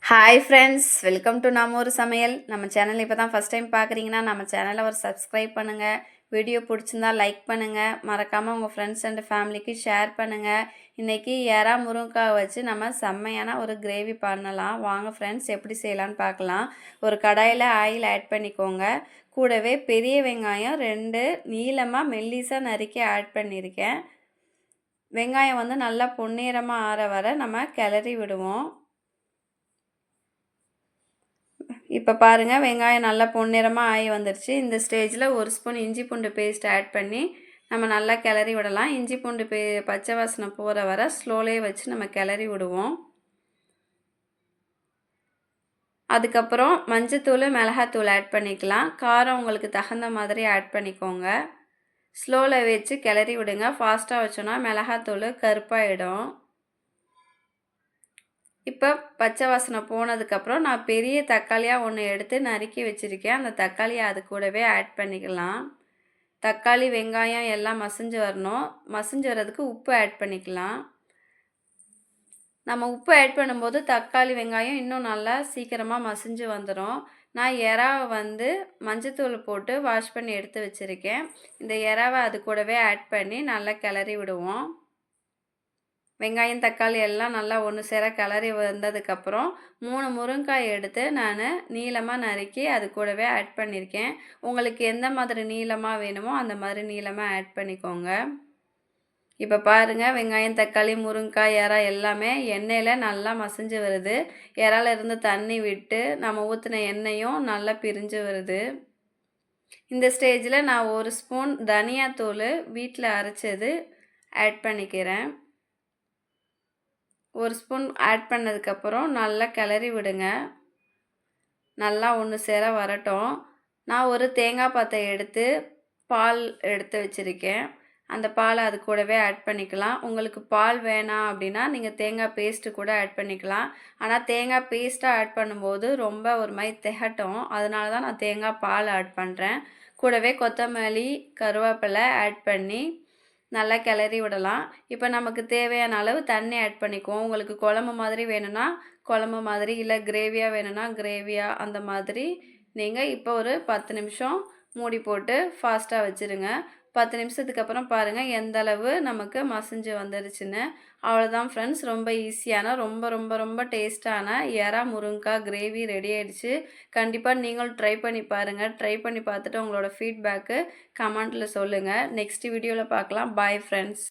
Hi friends, welcome to நம்ம ஒரு சமையல். நம்ம சேனல் இப்போ தான் ஃபஸ்ட் டைம் பார்க்குறீங்கன்னா நம்ம சேனலை ஒரு சப்ஸ்கிரைப் பண்ணுங்கள். வீடியோ பிடிச்சிருந்தா லைக் பண்ணுங்கள். மறக்காமல் உங்கள் ஃப்ரெண்ட்ஸ் அண்ட் ஃபேமிலிக்கு ஷேர் பண்ணுங்கள். இன்றைக்கி எறா முருங்கைக்காய் வச்சு நம்ம செம்மையான ஒரு கிரேவி பண்ணலாம். வாங்க ஃப்ரெண்ட்ஸ், எப்படி செய்யலான்னு பார்க்கலாம். ஒரு கடாயில் ஆயில் ஆட் பண்ணிக்கோங்க. கூடவே பெரிய வெங்காயம் 2 நீளமாக மெல்லிசாக நறுக்கி ஆட் பண்ணியிருக்கேன். வெங்காயம் வந்து நல்லா பொன்னிறமாக ஆற வர நம்ம கிளறி விடுவோம். இப்போ பாருங்கள், வெங்காயம் நல்லா பொன்னிறமாக ஆகி வந்துருச்சு. இந்த ஸ்டேஜில் 1 ஸ்பூன் இஞ்சி பூண்டு பேஸ்ட் ஆட் பண்ணி நம்ம நல்லா கிளறி விடலாம். இஞ்சி பூண்டு பச்சை வாசனை போகிற வர ஸ்லோலேயே வச்சு நம்ம கிளறி விடுவோம். அதுக்கப்புறம் மஞ்சத்தூள், மிளகாத்தூள் ஆட் பண்ணிக்கலாம். காரம் உங்களுக்கு தகுந்த மாதிரி ஆட் பண்ணிக்கோங்க. ஸ்லோவில் வச்சு கிளறி விடுங்க. ஃபாஸ்ட்டாக வச்சோன்னா மிளகாத்தூள் கருப்பாயிடும். இப்போ பச்சை வாசனை போனதுக்கப்புறம் நான் பெரிய தக்காளியாக ஒன்று எடுத்து நறுக்கி வச்சுருக்கேன். அந்த தக்காளியை அது கூடவே ஆட் பண்ணிக்கலாம். தக்காளி, வெங்காயம் எல்லாம் மசிஞ்சு வரணும். மசிஞ்சு வர்றதுக்கு உப்பு ஆட் பண்ணிக்கலாம். நம்ம உப்பு ஆட் பண்ணும்போது தக்காளி, வெங்காயம் இன்னும் நல்லா சீக்கிரமாக மசிஞ்சு வந்துடும். நான் எறாவை வந்து மஞ்சத்தூள் போட்டு வாஷ் பண்ணி எடுத்து வச்சுருக்கேன். இந்த எறாவை அது கூடவே ஆட் பண்ணி நல்லா கிளறி விடுவோம். வெங்காயம், தக்காளி எல்லாம் நல்லா ஒன்று சேர கிளறி வந்ததுக்கப்புறம் 3 முருங்கைக்காய் எடுத்து நான் நீளமாக நறுக்கி அது கூடவே ஆட் பண்ணியிருக்கேன். உங்களுக்கு எந்த மாதிரி நீளமாக வேணுமோ அந்த மாதிரி நீளமாக ஆட் பண்ணிக்கோங்க. இப்போ பாருங்கள், வெங்காயம், தக்காளி, முருங்கைக்காய், எறா எல்லாமே எண்ணெயில் நல்லா மசிஞ்சு வருது. எறால இருந்து தண்ணி விட்டு நம்ம ஊற்றின எண்ணெயும் நல்லா பிரிஞ்சு வருது. இந்த ஸ்டேஜில் நான் 1 ஸ்பூன் தனியாத்தூள் வீட்டில் அரைச்சது ஆட் பண்ணிக்கிறேன். 1 ஸ்பூன் ஆட் பண்ணதுக்கப்புறம் நல்லா கிளறி விடுங்க. நல்லா ஒன்று சேர வரட்டும். நான் ஒரு தேங்காய் பாத்தை எடுத்து பால் எடுத்து வச்சுருக்கேன். அந்த பாலை அது கூடவே ஆட் பண்ணிக்கலாம். உங்களுக்கு பால் வேணாம் அப்படின்னா நீங்கள் தேங்காய் பேஸ்ட்டு கூட ஆட் பண்ணிக்கலாம். ஆனால் தேங்காய் பேஸ்ட்டாக ஆட் பண்ணும்போது ரொம்ப ஒரு மாதிரி திகட்டும். அதனால தான் நான் தேங்காய் பால் ஆட் பண்ணுறேன். கூடவே கொத்தமல்லி, கருவேப்பிலை ஆட் பண்ணி நல்லா கிளறி விடலாம். இப்போ நமக்கு தேவையான அளவு தண்ணி ஆட் பண்ணிக்குவோம். உங்களுக்கு குழம்பு மாதிரி வேணும்னா குழம்பு மாதிரி, இல்லை கிரேவியாக வேணும்னா கிரேவியாக, அந்த மாதிரி நீங்கள் இப்போ ஒரு 10 நிமிஷம் மூடி போட்டு ஃபாஸ்ட்டாக வச்சுருங்க. 10 நிமிஷத்துக்கு அப்புறம் பாருங்கள் எந்த அளவு நமக்கு மசிஞ்சு வந்துடுச்சுன்னு. அவ்வளோதான் ஃப்ரெண்ட்ஸ், ரொம்ப ஈஸியான ரொம்ப ரொம்ப ரொம்ப டேஸ்ட்டான எறா முருங்கைக்காய் கிரேவி ரெடி ஆகிடுச்சு. கண்டிப்பாக நீங்களும் ட்ரை பண்ணி பாருங்கள். ட்ரை பண்ணி பார்த்துட்டு உங்களோட ஃபீட்பேக்கு கமெண்ட்டில் சொல்லுங்கள். நெக்ஸ்ட் வீடியோவில் பார்க்கலாம். Bye friends.